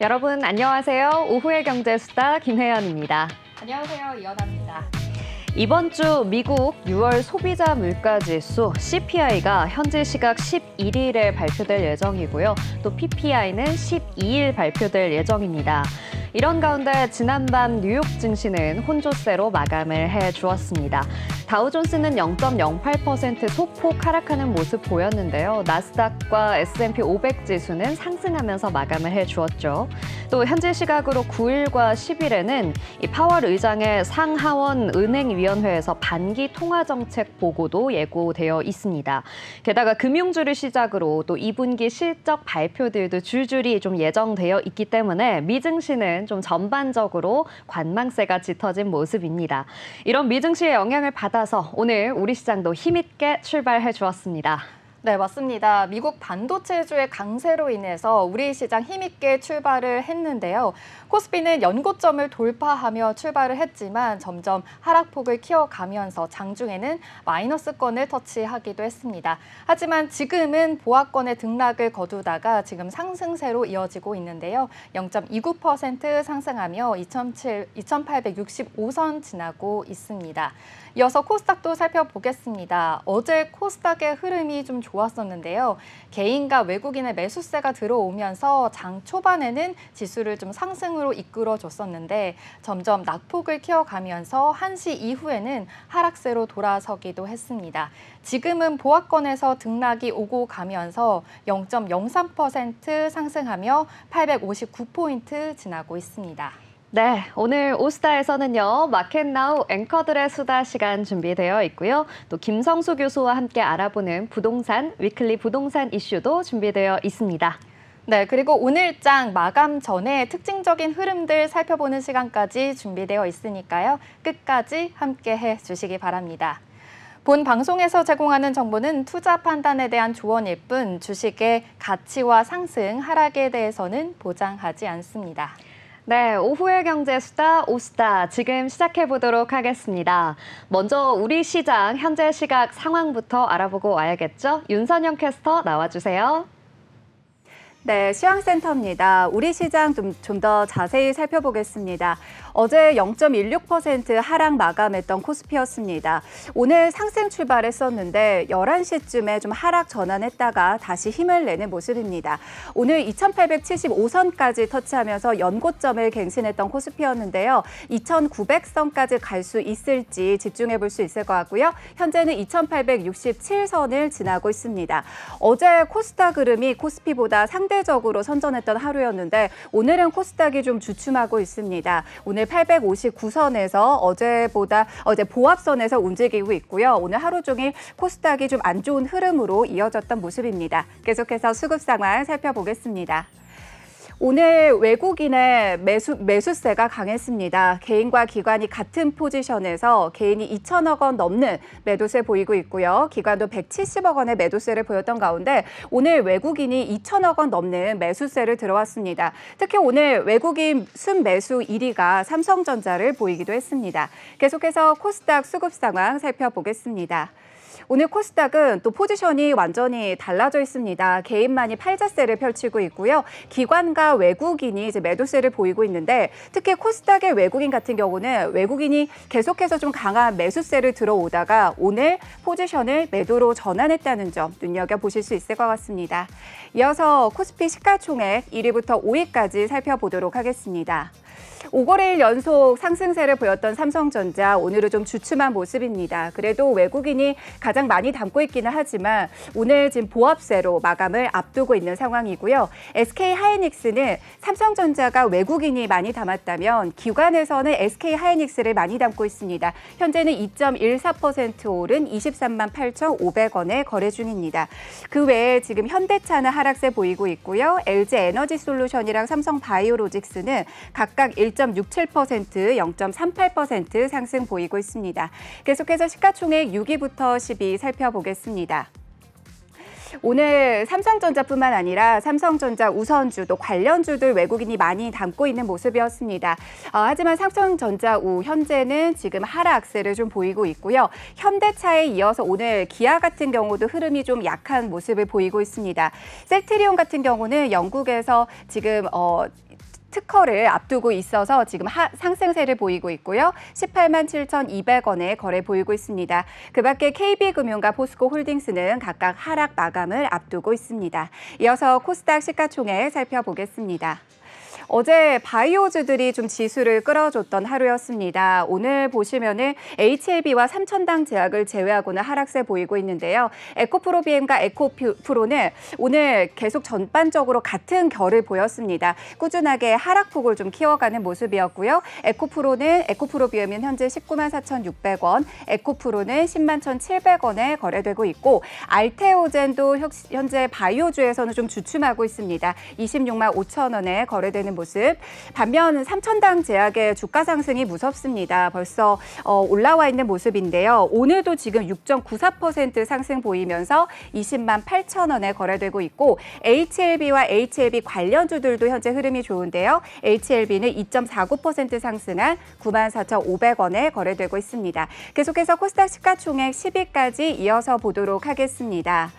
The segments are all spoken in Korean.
여러분 안녕하세요. 오후의 경제수다 김혜연입니다. 안녕하세요. 이연아입니다. 이번 주 미국 6월 소비자 물가지수 CPI가 현지 시각 11일에 발표될 예정이고요. 또 PPI는 12일 발표될 예정입니다. 이런 가운데 지난밤 뉴욕 증시는 혼조세로 마감을 해주었습니다. 다우존스는 0.08% 소폭 하락하는 모습 보였는데요. 나스닥과 S&P 500 지수는 상승하면서 마감을 해주었죠. 또 현지 시각으로 9일과 10일에는 이 파월 의장의 상하원 은행위원회에서 반기 통화정책 보고도 예고되어 있습니다. 게다가 금융주를 시작으로 또 2분기 실적 발표들도 줄줄이 좀 예정되어 있기 때문에 미증시는 좀 전반적으로 관망세가 짙어진 모습입니다. 이런 미증시의 영향을 받아서 오늘 우리 시장도 힘있게 출발해 주었습니다. 네, 맞습니다. 미국 반도체주의 강세로 인해서 우리 시장 힘있게 출발을 했는데요. 코스피는 연고점을 돌파하며 출발을 했지만 점점 하락폭을 키워가면서 장중에는 마이너스권을 터치하기도 했습니다. 하지만 지금은 보합권의 등락을 거두다가 지금 상승세로 이어지고 있는데요. 0.29% 상승하며 2,865선 지나고 있습니다. 이어서 코스닥도 살펴보겠습니다. 어제 코스닥의 흐름이 좀 좋았었는데요. 개인과 외국인의 매수세가 들어오면서 장 초반에는 지수를 좀 상승으로 이끌어줬었는데 점점 낙폭을 키워가면서 1시 이후에는 하락세로 돌아서기도 했습니다. 지금은 보합권에서 등락이 오고 가면서 0.03% 상승하며 859포인트 지나고 있습니다. 네, 오늘 오스타에서는요, 마켓나우 앵커들의 수다 시간 준비되어 있고요. 또 김성수 교수와 함께 알아보는 부동산, 위클리 부동산 이슈도 준비되어 있습니다. 네, 그리고 오늘장 마감 전에 특징적인 흐름들 살펴보는 시간까지 준비되어 있으니까요. 끝까지 함께해 주시기 바랍니다. 본 방송에서 제공하는 정보는 투자 판단에 대한 조언일 뿐 주식의 가치와 상승, 하락에 대해서는 보장하지 않습니다. 네, 오후의 경제수다 오스타 지금 시작해보도록 하겠습니다. 먼저 우리 시장 현재 시각 상황부터 알아보고 와야겠죠? 윤선영 캐스터 나와주세요. 네, 시황센터입니다. 우리 시장 좀 더 자세히 살펴보겠습니다. 어제 0.16% 하락 마감했던 코스피였습니다. 오늘 상승 출발했었는데 11시쯤에 좀 하락 전환했다가 다시 힘을 내는 모습입니다. 오늘 2,875선까지 터치하면서 연고점을 갱신했던 코스피였는데요. 2,900선까지 갈 수 있을지 집중해 볼 수 있을 것 같고요. 현재는 2,867선을 지나고 있습니다. 어제 코스닥 흐름이 코스피보다 상대적으로 선전했던 하루였는데 오늘은 코스닥이 좀 주춤하고 있습니다. 오늘 859선에서 어제 보합선에서 움직이고 있고요. 오늘 하루 종일 코스닥이 좀 안 좋은 흐름으로 이어졌던 모습입니다. 계속해서 수급 상황 살펴보겠습니다. 오늘 외국인의 매수세가 강했습니다. 개인과 기관이 같은 포지션에서 개인이 2천억 원 넘는 매도세 보이고 있고요. 기관도 170억 원의 매도세를 보였던 가운데 오늘 외국인이 2천억 원 넘는 매수세를 들어왔습니다. 특히 오늘 외국인 순매수 1위가 삼성전자를 보이기도 했습니다. 계속해서 코스닥 수급 상황 살펴보겠습니다. 오늘 코스닥은 또 포지션이 완전히 달라져 있습니다. 개인만이 팔자세를 펼치고 있고요. 기관과 외국인이 이제 매도세를 보이고 있는데 특히 코스닥의 외국인 같은 경우는 외국인이 계속해서 좀 강한 매수세를 들어오다가 오늘 포지션을 매도로 전환했다는 점 눈여겨보실 수 있을 것 같습니다. 이어서 코스피 시가총액 1위부터 5위까지 살펴보도록 하겠습니다. 5거래일 연속 상승세를 보였던 삼성전자 오늘은 좀 주춤한 모습입니다. 그래도 외국인이 가장 많이 담고 있기는 하지만 오늘 지금 보합세로 마감을 앞두고 있는 상황이고요. SK하이닉스는 삼성전자가 외국인이 많이 담았다면 기관에서는 SK하이닉스를 많이 담고 있습니다. 현재는 2.14% 오른 23만 8,500원에 거래 중입니다. 그 외에 지금 현대차는 하락세 보이고 있고요. LG에너지솔루션이랑 삼성바이오로직스는 각각 1.67%, 0.38% 상승 보이고 있습니다. 계속해서 시가총액 6위부터 10위 살펴보겠습니다. 오늘 삼성전자뿐만 아니라 삼성전자 우선주 또 관련주들 외국인이 많이 담고 있는 모습이었습니다. 하지만 삼성전자 현재는 지금 하락세를 좀 보이고 있고요. 현대차에 이어서 오늘 기아 같은 경우도 흐름이 좀 약한 모습을 보이고 있습니다. 셀트리온 같은 경우는 영국에서 지금 특허를 앞두고 있어서 지금 상승세를 보이고 있고요. 18만 7,200원에 거래 보이고 있습니다. 그 밖에 KB금융과 포스코홀딩스는 각각 하락 마감을 앞두고 있습니다. 이어서 코스닥 시가총액 살펴보겠습니다. 어제 바이오주들이 좀 지수를 끌어줬던 하루였습니다. 오늘 보시면은 HLB와 삼천당 제약을 제외하고는 하락세 보이고 있는데요. 에코프로비엠과 에코프로는 오늘 계속 전반적으로 같은 결을 보였습니다. 꾸준하게 하락폭을 좀 키워가는 모습이었고요. 에코프로비엠은 현재 19만 4,600원, 에코프로는 10만 1,700원에 거래되고 있고 알테오젠도 현재 바이오주에서는 좀 주춤하고 있습니다. 26만 5천원에 거래되는 모습. 반면 삼천당 제약의 주가 상승이 무섭습니다. 벌써 올라와 있는 모습인데요. 오늘도 지금 6.94% 상승 보이면서 20만 8천원에 거래되고 있고 HLB와 HLB 관련주들도 현재 흐름이 좋은데요. HLB는 2.49% 상승한 9만 4,500원에 거래되고 있습니다. 계속해서 코스닥 시가총액 10위까지 이어서 보도록 하겠습니다.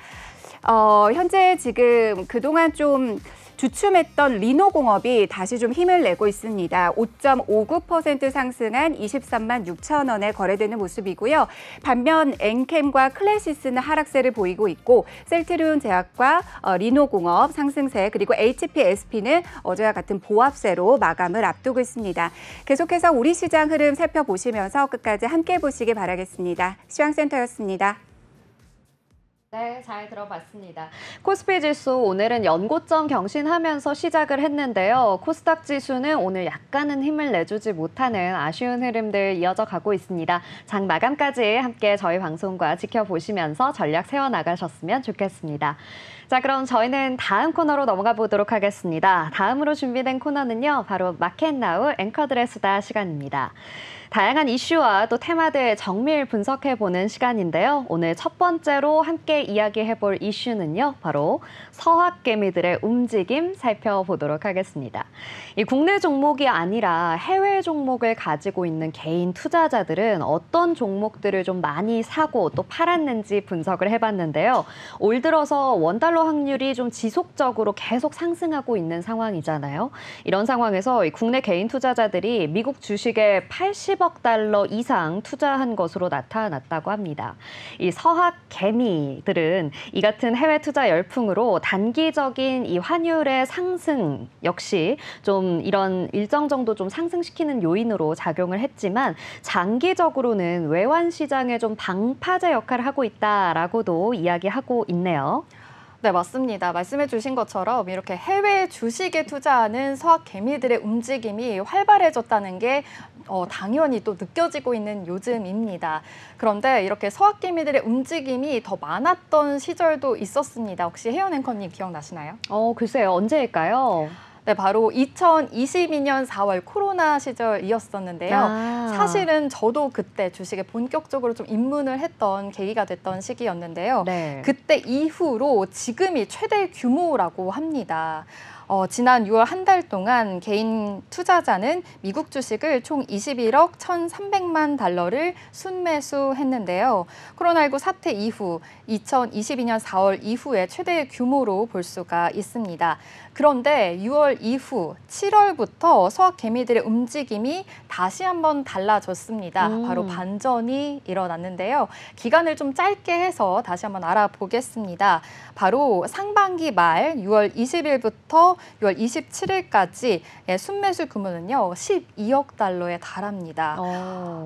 현재 지금 그동안 좀 주춤했던 리노공업이 다시 좀 힘을 내고 있습니다. 5.59% 상승한 23만 6천원에 거래되는 모습이고요. 반면 엔캠과 클래시스는 하락세를 보이고 있고 셀트리온 제약과 리노공업 상승세 그리고 HPSP는 어제와 같은 보합세로 마감을 앞두고 있습니다. 계속해서 우리 시장 흐름 살펴보시면서 끝까지 함께 보시기 바라겠습니다. 시황센터였습니다. 네, 잘 들어봤습니다. 코스피 지수 오늘은 연고점 경신하면서 시작을 했는데요. 코스닥 지수는 오늘 약간은 힘을 내주지 못하는 아쉬운 흐름들 이어져 가고 있습니다. 장 마감까지 함께 저희 방송과 지켜보시면서 전략 세워나가셨으면 좋겠습니다. 자, 그럼 저희는 다음 코너로 넘어가 보도록 하겠습니다. 다음으로 준비된 코너는요, 바로 마켓나우 앵커들의 수다 시간입니다. 다양한 이슈와 또 테마들 정밀 분석해보는 시간인데요. 오늘 첫 번째로 함께 이야기해볼 이슈는요. 바로 서학개미들의 움직임 살펴보도록 하겠습니다. 이 국내 종목이 아니라 해외 종목을 가지고 있는 개인 투자자들은 어떤 종목들을 좀 많이 사고 또 팔았는지 분석을 해봤는데요. 올 들어서 원달러 확률이 좀 지속적으로 계속 상승하고 있는 상황이잖아요. 이런 상황에서 이 국내 개인 투자자들이 미국 주식에 80억 달러 이상 투자한 것으로 나타났다고 합니다. 이 서학 개미들은 이 같은 해외 투자 열풍으로 단기적인 이 환율의 상승 역시 좀 이런 일정 정도 좀 상승시키는 요인으로 작용을 했지만 장기적으로는 외환 시장에 좀 방파제 역할을 하고 있다라고도 이야기하고 있네요. 네, 맞습니다. 말씀해 주신 것처럼 이렇게 해외 주식에 투자하는 서학 개미들의 움직임이 활발해졌다는 게 당연히 또 느껴지고 있는 요즘입니다. 그런데 이렇게 서학 개미들의 움직임이 더 많았던 시절도 있었습니다. 혹시 혜연 앵커님 기억나시나요? 글쎄요. 언제일까요? 네, 바로 2022년 4월 코로나 시절이었었는데요. 사실은 저도 그때 주식에 본격적으로 좀 입문을 했던 계기가 됐던 시기였는데요. 네. 그때 이후로 지금이 최대 규모라고 합니다. 지난 6월 한 달 동안 개인 투자자는 미국 주식을 총 21억 1,300만 달러를 순매수했는데요. 코로나19 사태 이후 2022년 4월 이후에 최대 규모로 볼 수가 있습니다. 그런데 6월 이후 7월부터 서학 개미들의 움직임이 다시 한번 달라졌습니다. 바로 반전이 일어났는데요. 기간을 좀 짧게 해서 다시 한번 알아보겠습니다. 바로 상반기 말 6월 20일부터 6월 27일까지 순매수 규모는요 12억 달러에 달합니다.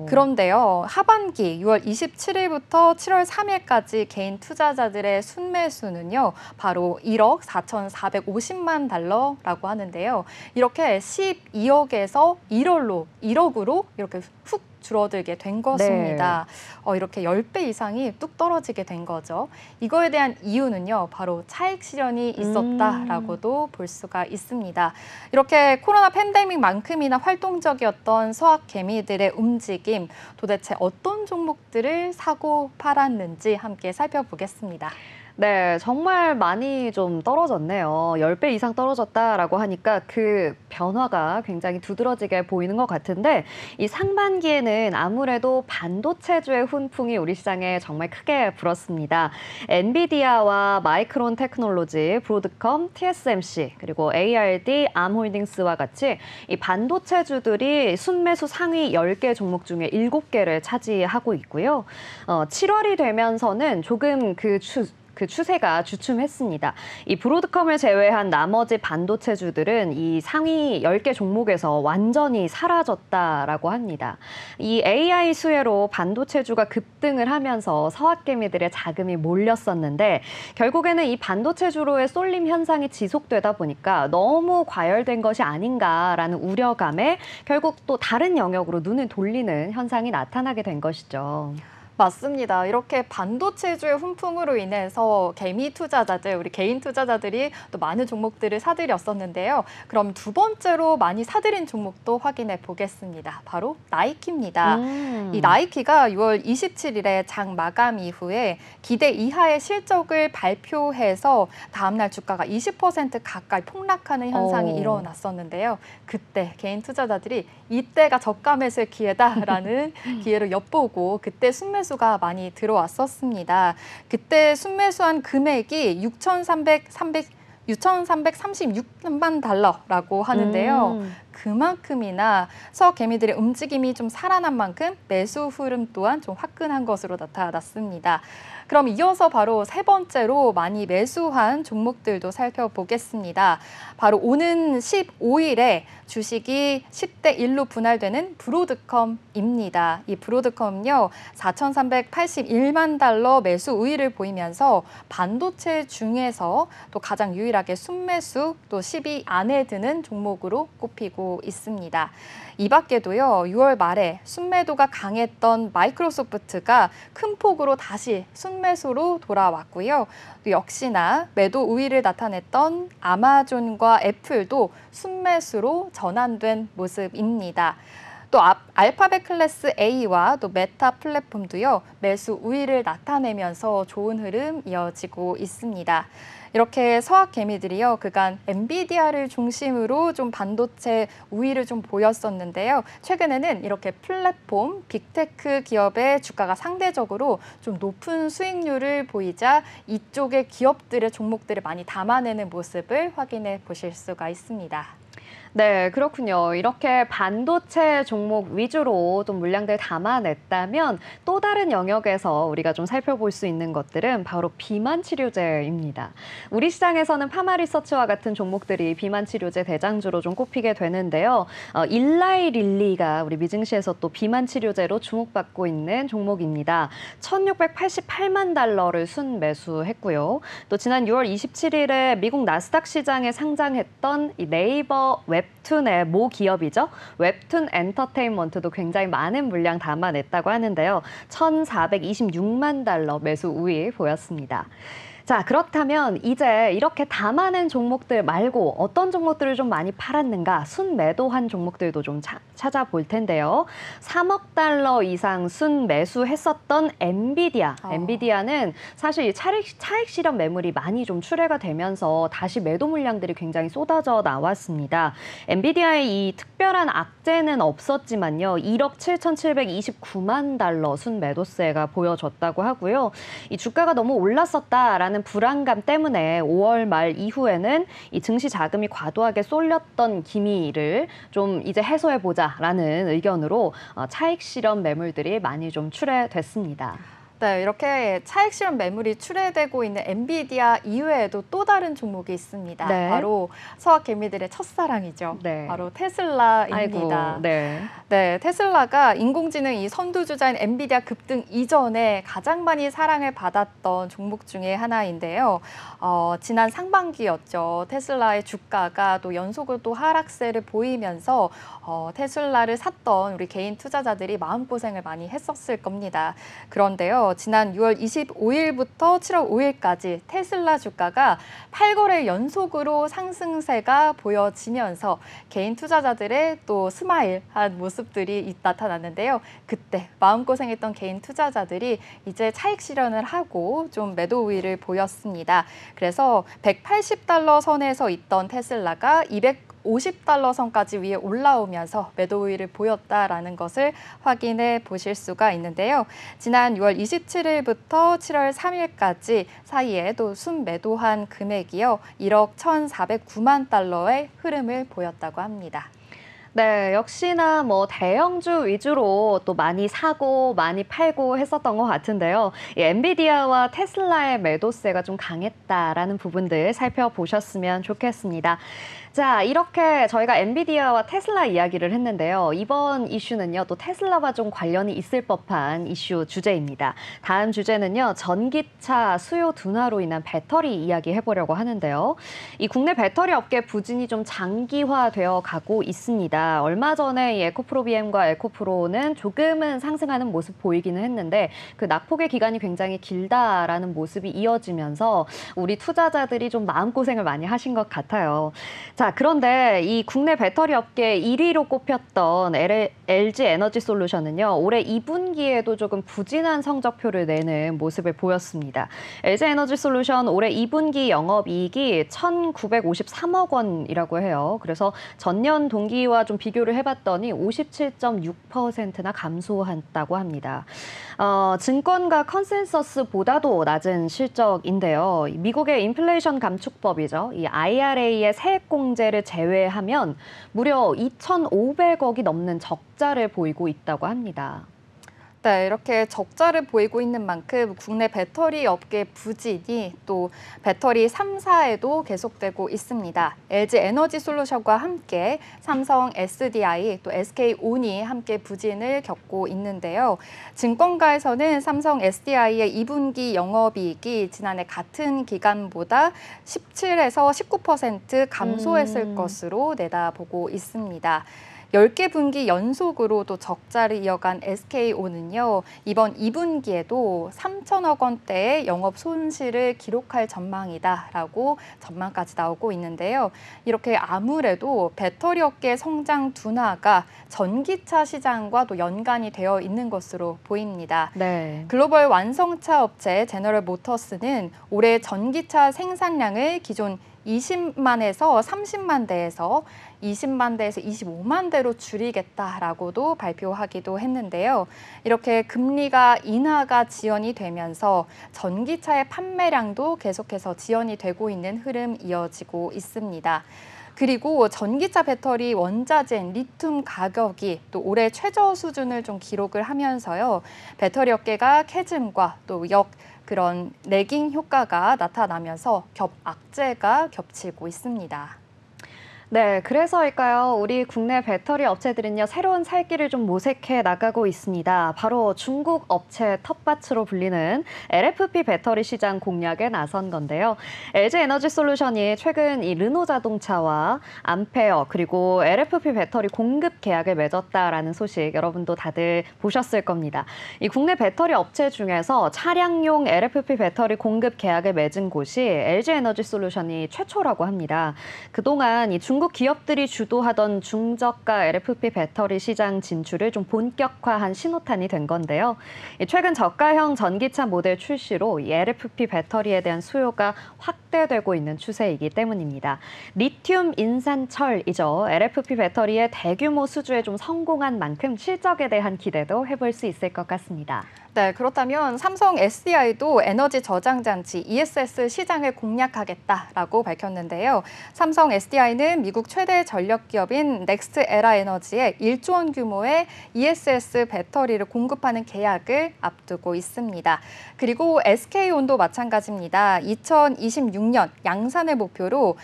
그런데요 하반기 6월 27일부터 7월 3일까지 개인 투자자들의 순매수는요 바로 1억 4,450만 달러라고 하는데요. 이렇게 12억에서 1억으로 이렇게 훅 줄어들게 된 것입니다. 네. 이렇게 10배 이상이 뚝 떨어지게 된 거죠. 이거에 대한 이유는요. 바로 차익 실현이 있었다라고도 볼 수가 있습니다. 이렇게 코로나 팬데믹만큼이나 활동적이었던 서학 개미들의 움직임, 도대체 어떤 종목들을 사고 팔았는지 함께 살펴보겠습니다. 네, 정말 많이 좀 떨어졌네요. 10배 이상 떨어졌다라고 하니까 그 변화가 굉장히 두드러지게 보이는 것 같은데 이 상반기에는 아무래도 반도체주의 훈풍이 우리 시장에 정말 크게 불었습니다. 엔비디아와 마이크론 테크놀로지, 브로드컴, TSMC, 그리고 ARD, 암홀딩스와 같이 이 반도체주들이 순매수 상위 10개 종목 중에 7개를 차지하고 있고요. 7월이 되면서는 조금 그 추세가 주춤했습니다. 이 브로드컴을 제외한 나머지 반도체주들은 이 상위 10개 종목에서 완전히 사라졌다라고 합니다. 이 AI 수혜로 반도체주가 급등을 하면서 서학개미들의 자금이 몰렸었는데 결국에는 이 반도체주로의 쏠림 현상이 지속되다 보니까 너무 과열된 것이 아닌가라는 우려감에 결국 또 다른 영역으로 눈을 돌리는 현상이 나타나게 된 것이죠. 맞습니다. 이렇게 반도체주의 훈풍으로 인해서 개미 투자자들, 우리 개인 투자자들이 또 많은 종목들을 사들였었는데요. 그럼 두 번째로 많이 사들인 종목도 확인해 보겠습니다. 바로 나이키입니다. 이 나이키가 6월 27일에 장 마감 이후에 기대 이하의 실적을 발표해서 다음날 주가가 20% 가까이 폭락하는 현상이 일어났었는데요. 그때 개인 투자자들이 이때가 저가 매수의 기회다라는 기회를 엿보고 그때 순매수가 많이 들어왔었습니다. 그때 순매수한 금액이 6,336만 달러라고 하는데요. 그만큼이나 서개미들의 움직임이 좀 살아난 만큼 매수 흐름 또한 좀 화끈한 것으로 나타났습니다. 그럼 이어서 바로 세 번째로 많이 매수한 종목들도 살펴보겠습니다. 바로 오는 15일에 주식이 10대 1로 분할되는 브로드컴입니다. 이 브로드컴은요, 4,381만 달러 매수 우위를 보이면서 반도체 중에서 또 가장 유일하게 순매수 또 10위 안에 드는 종목으로 꼽히고 있습니다. 이 밖에도요, 6월 말에 순매도가 강했던 마이크로소프트가 큰 폭으로 다시 순매수로 돌아왔고요. 또 역시나 매도 우위를 나타냈던 아마존과 애플도 순매수로 전환된 모습입니다. 또 알파벳 클래스 A와 또 메타 플랫폼도요, 매수 우위를 나타내면서 좋은 흐름 이어지고 있습니다. 이렇게 서학개미들이요, 그간 엔비디아를 중심으로 좀 반도체 우위를 좀 보였었는데요. 최근에는 이렇게 플랫폼, 빅테크 기업의 주가가 상대적으로 좀 높은 수익률을 보이자 이쪽의 기업들의 종목들을 많이 담아내는 모습을 확인해 보실 수가 있습니다. 네, 그렇군요. 이렇게 반도체 종목 위주로 좀 물량들 담아냈다면 또 다른 영역에서 우리가 좀 살펴볼 수 있는 것들은 바로 비만 치료제입니다. 우리 시장에서는 파마리서치와 같은 종목들이 비만 치료제 대장주로 좀 꼽히게 되는데요. 일라이 릴리가 우리 미증시에서 또 비만 치료제로 주목받고 있는 종목입니다. 1,688만 달러를 순매수했고요. 또 지난 6월 27일에 미국 나스닥 시장에 상장했던 이 네이버 웹툰의 모 기업이죠. 웹툰 엔터테인먼트도 굉장히 많은 물량 담아냈다고 하는데요. 1,426만 달러 매수 우위 보였습니다. 자, 그렇다면 이제 이렇게 담아낸 종목들 말고 어떤 종목들을 좀 많이 팔았는가 순매도한 종목들도 좀 찾아볼 텐데요. 3억 달러 이상 순매수했었던 엔비디아. 엔비디아는 사실 차익 실현 매물이 많이 좀 출회가 되면서 다시 매도 물량들이 굉장히 쏟아져 나왔습니다. 엔비디아의 이 특별한 악재는 없었지만요. 1억 7,729만 달러 순매도세가 보여졌다고 하고요. 이 주가가 너무 올랐었다라는 불안감 때문에 5월 말 이후에는 이 증시 자금이 과도하게 쏠렸던 기미를 좀 이제 해소해보자라는 의견으로 차익 실현 매물들이 많이 좀 출회됐습니다. 네, 이렇게 차익 실현 매물이 출회되고 있는 엔비디아 이외에도 또 다른 종목이 있습니다. 네. 바로 서학개미들의 첫사랑이죠. 네. 바로 테슬라입니다. 아이고, 네. 네, 테슬라가 인공지능 이 선두주자인 엔비디아 급등 이전에 가장 많이 사랑을 받았던 종목 중에 하나인데요. 지난 상반기였죠. 테슬라의 주가가 또 연속으로 또 하락세를 보이면서 테슬라를 샀던 우리 개인 투자자들이 마음고생을 많이 했었을 겁니다. 그런데요, 있는데요. 지난 6월 25일부터 7월 5일까지 테슬라 주가가 8거래 연속으로 상승세가 보여지면서 개인 투자자들의 또 스마일한 모습들이 나타났는데요. 그때 마음고생했던 개인 투자자들이 이제 차익 실현을 하고 좀 매도 우위를 보였습니다. 그래서 180달러 선에서 있던 테슬라가 250달러 선까지 위에 올라오면서 매도 우위를 보였다라는 것을 확인해 보실 수가 있는데요. 지난 6월 27일부터 7월 3일까지 사이에 또 순매도한 금액이요. 1억 1,409만 달러의 흐름을 보였다고 합니다. 네, 역시나 뭐 대형주 위주로 또 많이 사고 많이 팔고 했었던 것 같은데요. 이 엔비디아와 테슬라의 매도세가 좀 강했다라는 부분들 살펴보셨으면 좋겠습니다. 자, 이렇게 저희가 엔비디아와 테슬라 이야기를 했는데요. 이번 이슈는요, 또 테슬라와 좀 관련이 있을 법한 이슈 주제입니다. 다음 주제는요, 전기차 수요 둔화로 인한 배터리 이야기 해보려고 하는데요. 이 국내 배터리 업계 부진이 좀 장기화되어 가고 있습니다. 얼마 전에 이 에코프로 BM과 에코프로는 조금은 상승하는 모습 보이기는 했는데 그 낙폭의 기간이 굉장히 길다라는 모습이 이어지면서 우리 투자자들이 좀 마음고생을 많이 하신 것 같아요. 자, 그런데 이 국내 배터리 업계 1위로 꼽혔던 LG 에너지 솔루션은요, 올해 2분기에도 조금 부진한 성적표를 내는 모습을 보였습니다. LG 에너지 솔루션 올해 2분기 영업이익이 1,953억 원이라고 해요. 그래서 전년 동기와 좀 비교를 해봤더니 57.6%나 감소했다고 합니다. 증권가 컨센서스보다도 낮은 실적인데요. 미국의 인플레이션 감축법이죠. 이 IRA의 세액공제를 제외하면 무려 2,500억이 넘는 적자를 보이고 있다고 합니다. 네, 이렇게 적자를 보이고 있는 만큼 국내 배터리 업계 부진이 또 배터리 3사에도 계속되고 있습니다. LG 에너지 솔루션과 함께 삼성 SDI, 또 SK온이 함께 부진을 겪고 있는데요. 증권가에서는 삼성 SDI의 2분기 영업이익이 지난해 같은 기간보다 17에서 19% 감소했을 것으로 내다보고 있습니다. 10개 분기 연속으로 또 적자를 이어간 SK온은요, 이번 2분기에도 3천억 원대의 영업 손실을 기록할 전망이다라고 전망까지 나오고 있는데요. 이렇게 아무래도 배터리 업계 성장 둔화가 전기차 시장과 또 연관이 되어 있는 것으로 보입니다. 네. 글로벌 완성차 업체 제너럴 모터스는 올해 전기차 생산량을 기존 20만에서 30만 대에서 20만 대에서 25만 대로 줄이겠다라고도 발표하기도 했는데요. 이렇게 금리가 인하가 지연이 되면서 전기차의 판매량도 계속해서 지연이 되고 있는 흐름 이어지고 있습니다. 그리고 전기차 배터리 원자재인 리튬 가격이 또 올해 최저 수준을 좀 기록을 하면서요. 배터리 업계가 캐즘과 또 그런 레깅 효과가 나타나면서 악재가 겹치고 있습니다. 네, 그래서일까요? 우리 국내 배터리 업체들은요, 새로운 살 길을 좀 모색해 나가고 있습니다. 바로 중국 업체 텃밭으로 불리는 LFP 배터리 시장 공략에 나선 건데요. LG 에너지 솔루션이 최근 이 르노 자동차와 암페어 그리고 LFP 배터리 공급 계약을 맺었다라는 소식 여러분도 다들 보셨을 겁니다. 이 국내 배터리 업체 중에서 차량용 LFP 배터리 공급 계약을 맺은 곳이 LG 에너지 솔루션이 최초라고 합니다. 그동안 이 중국 기업들이 주도하던 중저가 LFP 배터리 시장 진출을 좀 본격화한 신호탄이 된 건데요. 최근 저가형 전기차 모델 출시로 이 LFP 배터리에 대한 수요가 확대되고 있는 추세이기 때문입니다. 리튬 인산철이죠. LFP 배터리의 대규모 수주에 좀 성공한 만큼 실적에 대한 기대도 해볼 수 있을 것 같습니다. 네, 그렇다면 삼성 SDI도 에너지 저장 장치 ESS 시장을 공략하겠다라고 밝혔는데요. 삼성 SDI는 미국 최대 전력 기업인 넥스트 에라 에너지에 1조 원 규모의 ESS 배터리를 공급하는 계약을 앞두고 있습니다. 그리고 SK온도 마찬가지입니다. 2026년 양산을 목표로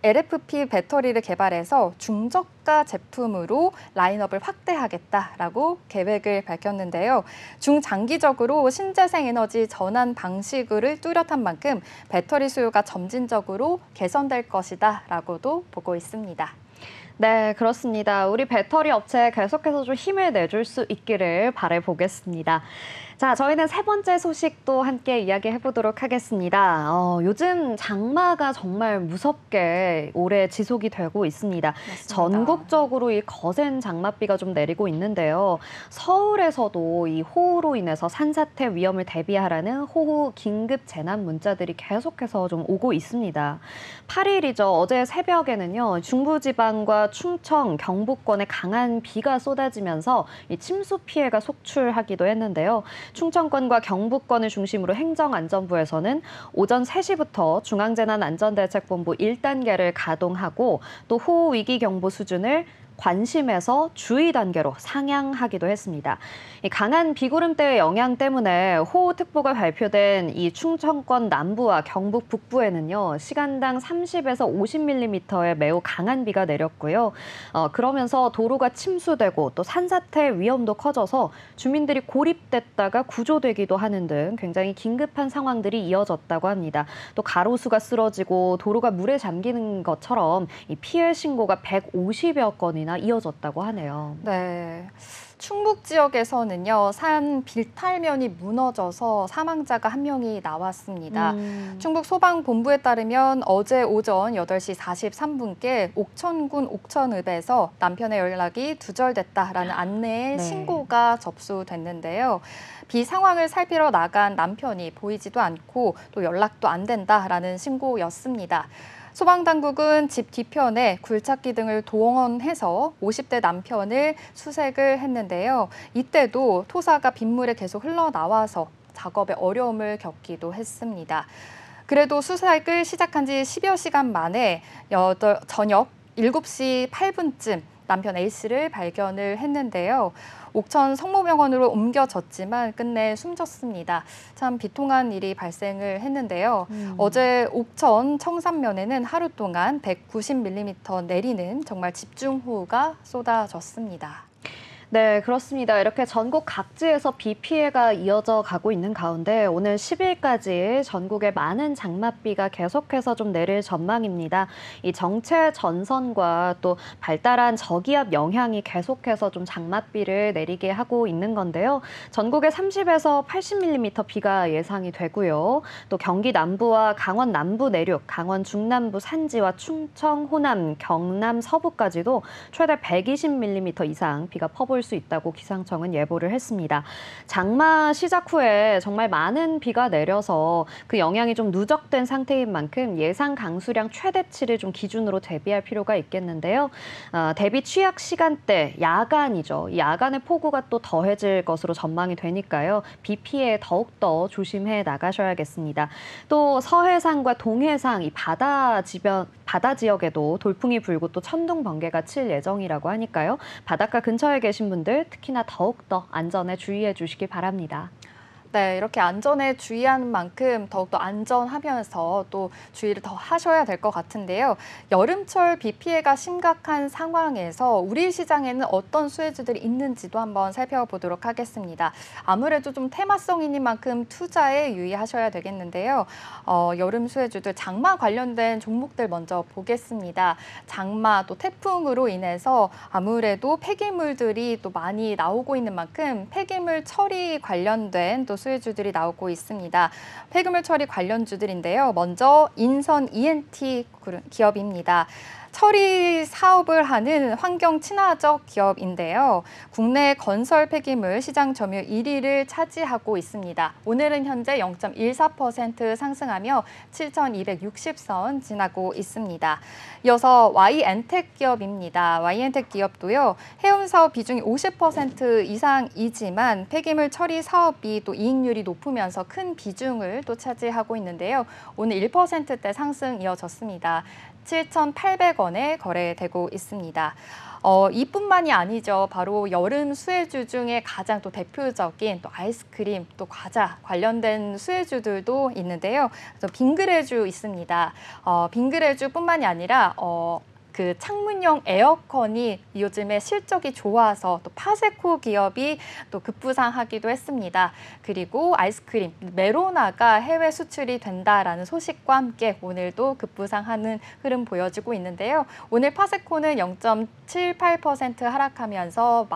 LFP 배터리를 개발해서 중저가 제품으로 라인업을 확대하겠다라고 계획을 밝혔는데요. 중장기적으로 신재생 에너지 전환 방식을 뚜렷한 만큼 배터리 수요가 점진적으로 개선될 것이다라고도 보고 있습니다. 네, 그렇습니다. 우리 배터리 업체 계속해서 좀 힘을 내줄 수 있기를 바라보겠습니다. 자, 저희는 세 번째 소식도 함께 이야기해 보도록 하겠습니다. 요즘 장마가 정말 무섭게 올해 지속이 되고 있습니다. 맞습니다. 전국적으로 이 거센 장맛비가 좀 내리고 있는데요. 서울에서도 이 호우로 인해서 산사태 위험을 대비하라는 호우 긴급 재난 문자들이 계속해서 좀 오고 있습니다. 8일이죠. 어제 새벽에는요, 중부지방과 충청, 경북권에 강한 비가 쏟아지면서 이 침수 피해가 속출하기도 했는데요. 충청권과 경북권을 중심으로 행정안전부에서는 오전 3시부터 중앙재난안전대책본부 1단계를 가동하고 또 호우위기경보 수준을 관심에서 주의 단계로 상향하기도 했습니다. 이 강한 비구름대의 영향 때문에 호우특보가 발표된 이 충청권 남부와 경북 북부에는요, 시간당 30에서 50mm의 매우 강한 비가 내렸고요. 그러면서 도로가 침수되고 또 산사태 위험도 커져서 주민들이 고립됐다가 구조되기도 하는 등 굉장히 긴급한 상황들이 이어졌다고 합니다. 또 가로수가 쓰러지고 도로가 물에 잠기는 것처럼 이 피해 신고가 150여 건이나 이어졌다고 하네요. 네. 충북 지역에서는요, 산 빌탈면이 무너져서 사망자가 1명이 나왔습니다. 충북 소방본부에 따르면 어제 오전 8시 43분께 옥천군 옥천읍에서 남편의 연락이 두절됐다라는 안내의 신고가 접수됐는데요. 비 상황을 살피러 나간 남편이 보이지도 않고 또 연락도 안 된다라는 신고였습니다. 소방당국은 집 뒤편에 굴착기 등을 동원해서 50대 남편을 수색을 했는데요. 이때도 토사가 빗물에 계속 흘러나와서 작업에 어려움을 겪기도 했습니다. 그래도 수색을 시작한 지 10여 시간 만에 저녁 7시 8분쯤 남편 A씨를 발견을 했는데요. 옥천 성모병원으로 옮겨졌지만 끝내 숨졌습니다. 참 비통한 일이 발생을 했는데요. 어제 옥천 청산면에는 하루 동안 190mm 내리는 정말 집중호우가 쏟아졌습니다. 네, 그렇습니다. 이렇게 전국 각지에서 비 피해가 이어져 가고 있는 가운데 오늘 10일까지 전국에 많은 장맛비가 계속해서 좀 내릴 전망입니다. 이 정체 전선과 또 발달한 저기압 영향이 계속해서 좀 장맛비를 내리게 하고 있는 건데요. 전국에 30에서 80mm 비가 예상이 되고요. 또 경기 남부와 강원 남부 내륙, 강원 중남부 산지와 충청, 호남, 경남 서부까지도 최대 120mm 이상 비가 퍼부을 수 있다고 기상청은 예보를 했습니다. 장마 시작 후에 정말 많은 비가 내려서 그 영향이 좀 누적된 상태인 만큼 예상 강수량 최대치를 좀 기준으로 대비할 필요가 있겠는데요. 대비 취약 시간대, 야간이죠. 이 야간의 폭우가 또 더해질 것으로 전망이 되니까요. 비 피해에 더욱더 조심해 나가셔야겠습니다. 또 서해상과 동해상, 이 바다 지역에도 돌풍이 불고 또 천둥, 번개가 칠 예정이라고 하니까요. 바닷가 근처에 계신 분들 특히나 더욱더 안전에 주의해 주시기 바랍니다. 네, 이렇게 안전에 주의하는 만큼 더욱더 안전하면서 또 주의를 더 하셔야 될 것 같은데요. 여름철 비 피해가 심각한 상황에서 우리 시장에는 어떤 수혜주들이 있는지도 한번 살펴보도록 하겠습니다. 아무래도 좀 테마성 있는 만큼 투자에 유의하셔야 되겠는데요. 여름 수혜주들 장마 관련된 종목들 먼저 보겠습니다. 장마 또 태풍으로 인해서 아무래도 폐기물들이 또 많이 나오고 있는 만큼 폐기물 처리 관련된 또 수혜주들이 나오고 있습니다. 폐기물 처리 관련주들인데요. 먼저 인선 ENT 기업입니다. 처리 사업을 하는 환경 친화적 기업인데요. 국내 건설 폐기물 시장 점유율 1위를 차지하고 있습니다. 오늘은 현재 0.14% 상승하며 7,260선 지나고 있습니다. 이어서 Y엔텍 기업입니다. Y엔텍 기업도요. 해운 사업 비중이 50% 이상이지만 폐기물 처리 사업이 또 이익률이 높으면서 큰 비중을 또 차지하고 있는데요. 오늘 1%대 상승 이어졌습니다. 7,800원에 거래되고 있습니다. 이뿐만이 아니죠. 바로 여름 수혜주 중에 가장 또 대표적인 또 아이스크림, 또 과자 관련된 수혜주들도 있는데요. 그래서 빙그레주 있습니다. 빙그레주뿐만이 아니라 그 창문용 에어컨이 요즘에 실적이 좋아서 또 파세코 기업이 또 급부상하기도 했습니다. 그리고 아이스크림 메로나가 해외 수출이 된다라는 소식과 함께 오늘도 급부상하는 흐름 보여지고 있는데요. 오늘 파세코는 0.78% 하락하면서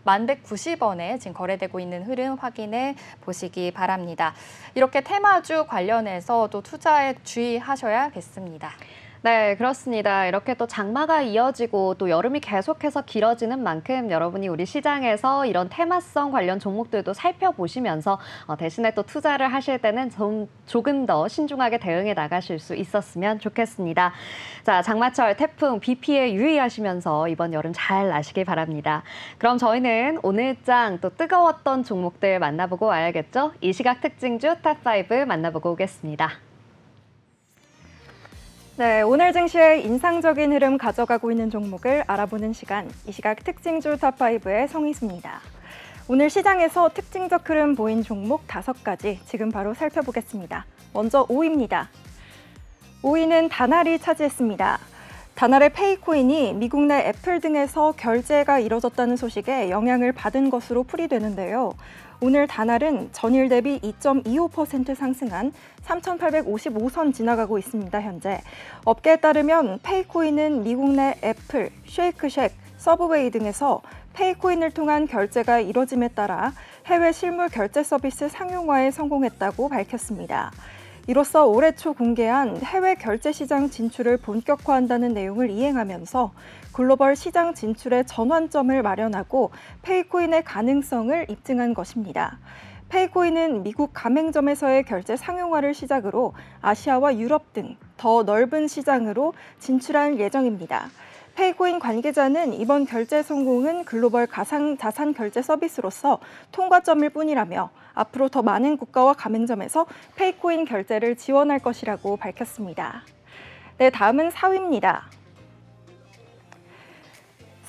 1190원에 지금 거래되고 있는 흐름 확인해 보시기 바랍니다. 이렇게 테마주 관련해서 또 투자에 주의하셔야겠습니다. 네, 그렇습니다. 이렇게 또 장마가 이어지고 또 여름이 계속해서 길어지는 만큼 여러분이 우리 시장에서 이런 테마성 관련 종목들도 살펴보시면서 대신에 또 투자를 하실 때는 조금 더 신중하게 대응해 나가실 수 있었으면 좋겠습니다. 자, 장마철 태풍 비피에 유의하시면서 이번 여름 잘 나시길 바랍니다. 그럼 저희는 오늘장 또 뜨거웠던 종목들 만나보고 와야겠죠? 이 시각 특징주 탑5 만나보고 오겠습니다. 네, 오늘 증시의 인상적인 흐름 가져가고 있는 종목을 알아보는 시간, 이 시각 특징주 탑5의 성희수입니다. 오늘 시장에서 특징적 흐름 보인 종목 5가지 지금 바로 살펴보겠습니다. 먼저 5위입니다. 5위는 다날이 차지했습니다. 다날의 페이코인이 미국 내 애플 등에서 결제가 이뤄졌다는 소식에 영향을 받은 것으로 풀이되는데요. 오늘 다날은 전일 대비 2.25% 상승한 3,855선 지나가고 있습니다. 현재 업계에 따르면 페이코인은 미국 내 애플, 쉐이크쉑, 서브웨이 등에서 페이코인을 통한 결제가 이뤄짐에 따라 해외 실물 결제 서비스 상용화에 성공했다고 밝혔습니다. 이로써 올해 초 공개한 해외 결제 시장 진출을 본격화한다는 내용을 이행하면서 글로벌 시장 진출의 전환점을 마련하고 페이코인의 가능성을 입증한 것입니다. 페이코인은 미국 가맹점에서의 결제 상용화를 시작으로 아시아와 유럽 등 더 넓은 시장으로 진출할 예정입니다. 페이코인 관계자는 이번 결제 성공은 글로벌 가상자산 결제 서비스로서 통과점일 뿐이라며 앞으로 더 많은 국가와 가맹점에서 페이코인 결제를 지원할 것이라고 밝혔습니다. 네, 다음은 4위입니다.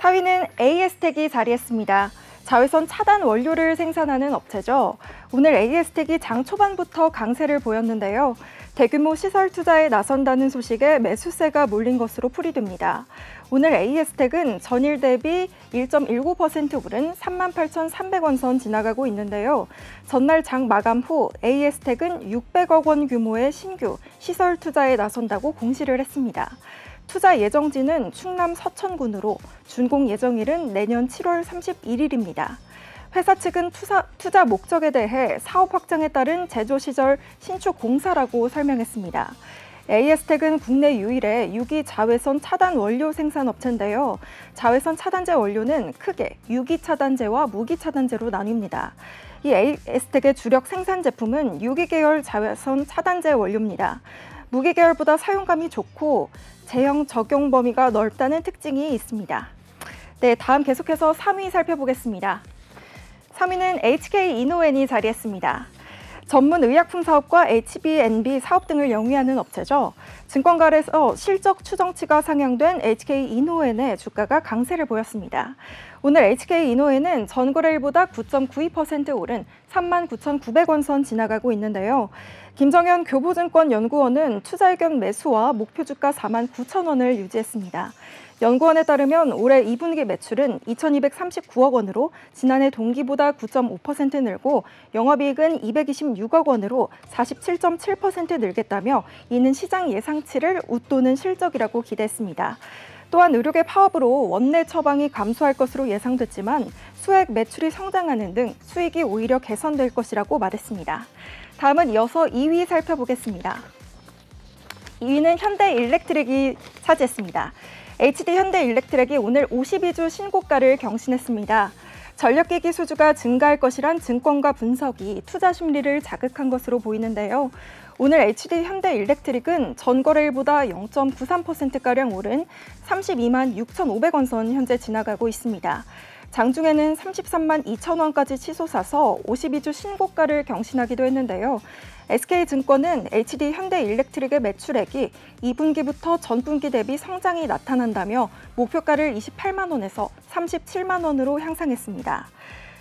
4위는 AS텍이 자리했습니다. 자외선 차단 원료를 생산하는 업체죠. 오늘 AS텍이 장 초반부터 강세를 보였는데요. 대규모 시설 투자에 나선다는 소식에 매수세가 몰린 것으로 풀이됩니다. 오늘 AS텍은 전일 대비 1.19% 오른 38,300원 선 지나가고 있는데요. 전날 장 마감 후 AS텍은 600억 원 규모의 신규 시설 투자에 나선다고 공시를 했습니다. 투자 예정지는 충남 서천군으로 준공 예정일은 내년 7월 31일입니다. 회사 측은 투자 목적에 대해 사업 확장에 따른 제조 시절 신축 공사라고 설명했습니다. AS텍은 국내 유일의 유기 자외선 차단 원료 생산 업체인데요. 자외선 차단제 원료는 크게 유기 차단제와 무기 차단제로 나뉩니다. 이 AS텍의 주력 생산 제품은 유기 계열 자외선 차단제 원료입니다. 무기 계열보다 사용감이 좋고 제형 적용 범위가 넓다는 특징이 있습니다. 네, 다음 계속해서 3위 살펴보겠습니다. 3위는 HK이노엔이 자리했습니다. 전문 의약품 사업과 HB&B 사업 등을 영위하는 업체죠. 증권가에서 실적 추정치가 상향된 HK이노엔의 주가가 강세를 보였습니다. 오늘 HK이노엔은 전거래일보다 9.92% 오른 39,900원 선 지나가고 있는데요. 김정현 교보증권 연구원은 투자 의견 매수와 목표 주가 49,000원을 유지했습니다. 연구원에 따르면 올해 2분기 매출은 2,239억 원으로 지난해 동기보다 9.5% 늘고 영업이익은 226억 원으로 47.7% 늘겠다며 이는 시장 예상치를 웃도는 실적이라고 기대했습니다. 또한 의료계 파업으로 원내 처방이 감소할 것으로 예상됐지만 수액 매출이 성장하는 등 수익이 오히려 개선될 것이라고 말했습니다. 다음은 이어서 2위 살펴보겠습니다. 2위는 현대일렉트릭이 차지했습니다. HD 현대일렉트릭이 오늘 52주 신고가를 경신했습니다. 전력기기 수주가 증가할 것이란 증권가 분석이 투자 심리를 자극한 것으로 보이는데요. 오늘 HD 현대일렉트릭은 전거래일보다 0.93%가량 오른 32만 6,500원 선 현재 지나가고 있습니다. 장중에는 33만 2천 원까지 치솟아서 52주 신고가를 경신하기도 했는데요. SK증권은 HD 현대일렉트릭의 매출액이 2분기부터 전분기 대비 성장이 나타난다며 목표가를 28만 원에서 37만 원으로 향상했습니다.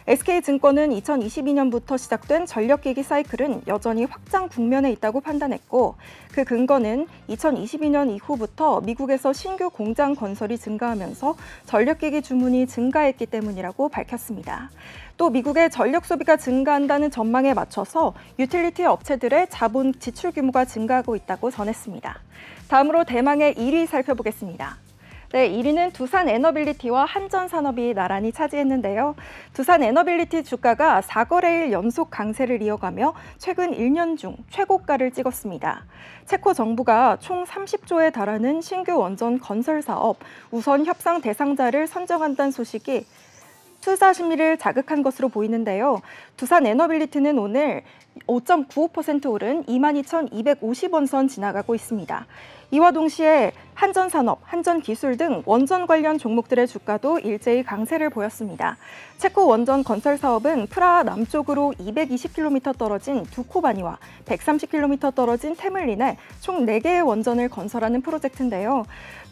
SK증권은 2022년부터 시작된 전력기기 사이클은 여전히 확장 국면에 있다고 판단했고 그 근거는 2022년 이후부터 미국에서 신규 공장 건설이 증가하면서 전력기기 주문이 증가했기 때문이라고 밝혔습니다. 또 미국의 전력 소비가 증가한다는 전망에 맞춰서 유틸리티 업체들의 자본 지출 규모가 증가하고 있다고 전했습니다. 다음으로 대망의 1위 살펴보겠습니다. 네, 1위는 두산 에너빌리티와 한전산업이 나란히 차지했는데요. 두산 에너빌리티 주가가 4거래일 연속 강세를 이어가며 최근 1년 중 최고가를 찍었습니다. 체코 정부가 총 30조에 달하는 신규 원전 건설 사업 우선 협상 대상자를 선정한다는 소식이 투자 심리를 자극한 것으로 보이는데요. 두산 에너빌리티는 오늘 5.95% 오른 22,250원 선 지나가고 있습니다. 이와 동시에 한전산업, 한전기술 등 원전 관련 종목들의 주가도 일제히 강세를 보였습니다. 체코 원전 건설 사업은 프라하 남쪽으로 220km 떨어진 두코바니와 130km 떨어진 테물린에 총 4개의 원전을 건설하는 프로젝트인데요.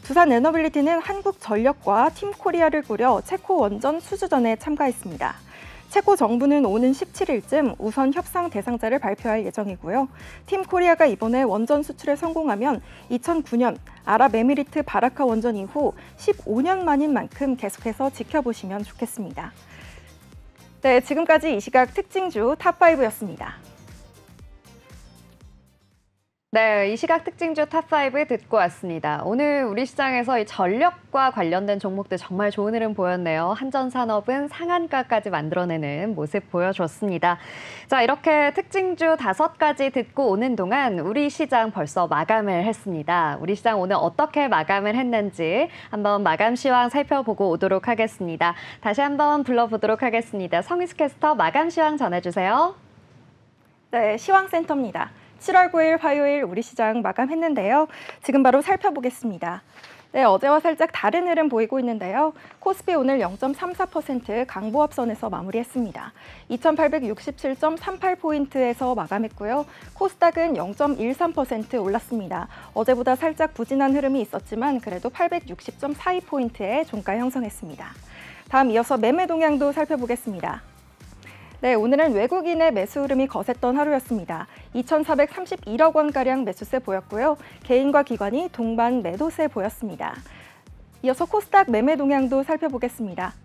두산 에너빌리티는 한국전력과 팀코리아를 꾸려 체코 원전 수주전에 참가했습니다. 체코 정부는 오는 17일쯤 우선 협상 대상자를 발표할 예정이고요. 팀코리아가 이번에 원전 수출에 성공하면 2009년 아랍에미리트 바라카 원전 이후 15년 만인 만큼 계속해서 지켜보시면 좋겠습니다. 네, 지금까지 이 시각 특징주 탑5였습니다. 네, 이 시각 특징주 탑5 듣고 왔습니다. 오늘 우리 시장에서 이 전력과 관련된 종목들 정말 좋은 흐름 보였네요. 한전산업은 상한가까지 만들어내는 모습 보여줬습니다. 자, 이렇게 특징주 5가지 듣고 오는 동안 우리 시장 벌써 마감을 했습니다. 우리 시장 오늘 어떻게 마감을 했는지 한번 마감 시황 살펴보고 오도록 하겠습니다. 다시 한번 불러보도록 하겠습니다. 성희수 캐스터 마감 시황 전해주세요. 네, 시황센터입니다. 7월 9일 화요일 우리 시장 마감했는데요. 지금 바로 살펴보겠습니다. 네, 어제와 살짝 다른 흐름 보이고 있는데요. 코스피 오늘 0.34% 강보합선에서 마무리했습니다. 2,867.38포인트에서 마감했고요. 코스닥은 0.13% 올랐습니다. 어제보다 살짝 부진한 흐름이 있었지만 그래도 860.42포인트에 종가 형성했습니다. 다음 이어서 매매 동향도 살펴보겠습니다. 네, 오늘은 외국인의 매수 흐름이 거셌던 하루였습니다. 2,431억 원가량 매수세 보였고요. 개인과 기관이 동반 매도세 보였습니다. 이어서 코스닥 매매 동향도 살펴보겠습니다.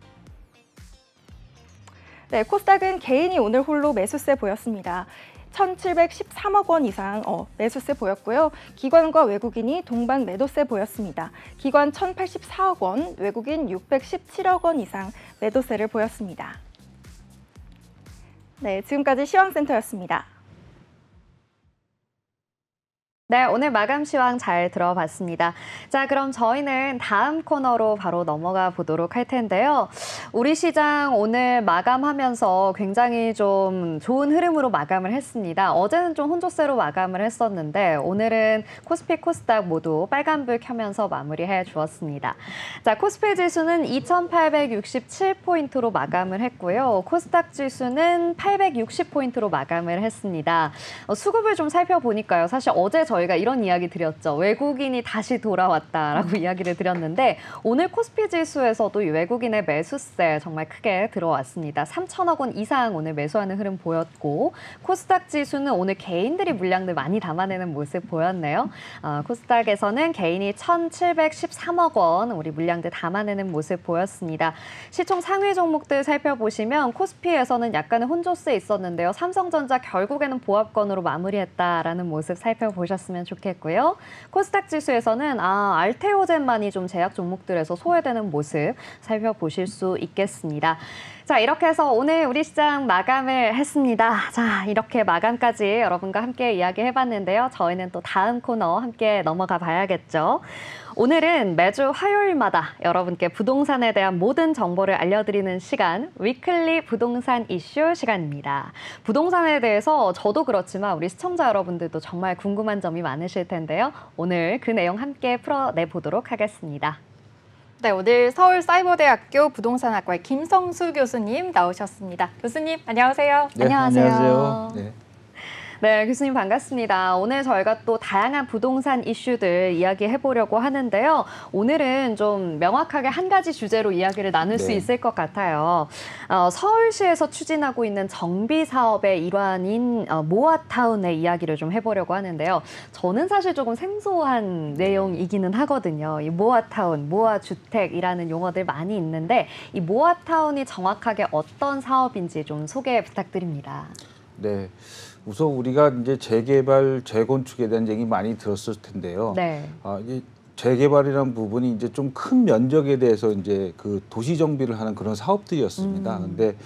네, 코스닥은 개인이 오늘 홀로 매수세 보였습니다. 1,713억 원 이상 매수세 보였고요. 기관과 외국인이 동반 매도세 보였습니다. 기관 1,084억 원, 외국인 617억 원 이상 매도세를 보였습니다. 네, 지금까지 시황센터였습니다. 네, 오늘 마감 시황 잘 들어봤습니다. 자, 그럼 저희는 다음 코너로 바로 넘어가 보도록 할 텐데요. 우리 시장 오늘 마감하면서 굉장히 좀 좋은 흐름으로 마감을 했습니다. 어제는 좀 혼조세로 마감을 했었는데 오늘은 코스피, 코스닥 모두 빨간불 켜면서 마무리해 주었습니다. 자, 코스피 지수는 2,867포인트로 마감을 했고요. 코스닥 지수는 860포인트로 마감을 했습니다. 수급을 좀 살펴보니까요. 사실 어제 저희가 이런 이야기 드렸죠. 외국인이 다시 돌아왔다라고 이야기를 드렸는데 오늘 코스피 지수에서도 이 외국인의 매수세 정말 크게 들어왔습니다. 3천억 원 이상 오늘 매수하는 흐름 보였고 코스닥 지수는 오늘 개인들이 물량들 많이 담아내는 모습 보였네요. 코스닥에서는 개인이 1,713억 원 우리 물량들 담아내는 모습 보였습니다. 시총 상위 종목들 살펴보시면 코스피에서는 약간의 혼조세 있었는데요. 삼성전자 결국에는 보합권으로 마무리했다라는 모습 살펴보셨습니다. 좋겠고요. 코스닥 지수에서는 알테오젠만이 좀 제약 종목들에서 소외되는 모습 살펴보실 수 있겠습니다. 자, 이렇게 해서 오늘 우리 시장 마감을 했습니다. 자, 이렇게 마감까지 여러분과 함께 이야기해봤는데요. 저희는 또 다음 코너 함께 넘어가 봐야겠죠. 오늘은 매주 화요일마다 여러분께 부동산에 대한 모든 정보를 알려드리는 시간, 위클리 부동산 이슈 시간입니다. 부동산에 대해서 저도 그렇지만 우리 시청자 여러분들도 정말 궁금한 점이 많으실 텐데요. 오늘 그 내용 함께 풀어내보도록 하겠습니다. 네, 오늘 서울사이버대학교 부동산학과의 김성수 교수님 나오셨습니다. 교수님, 안녕하세요. 네, 안녕하세요. 네. 네, 교수님 반갑습니다. 오늘 저희가 또 다양한 부동산 이슈들 이야기해 보려고 하는데요. 오늘은 좀 명확하게 한 가지 주제로 이야기를 나눌 수 있을 것 같아요. 서울시에서 추진하고 있는 정비 사업의 일환인 모아타운의 이야기를 좀 해보려고 하는데요. 저는 사실 조금 생소한 내용이기는 하거든요. 이 모아타운, 모아주택이라는 용어들 많이 있는데 이 모아타운이 정확하게 어떤 사업인지 좀 소개 부탁드립니다. 네. 우선 우리가 이제 재개발, 재건축에 대한 얘기 많이 들었을 텐데요. 네. 이제 재개발이라는 부분이 이제 좀 큰 면적에 대해서 이제 그 도시 정비를 하는 그런 사업들이었습니다. 근데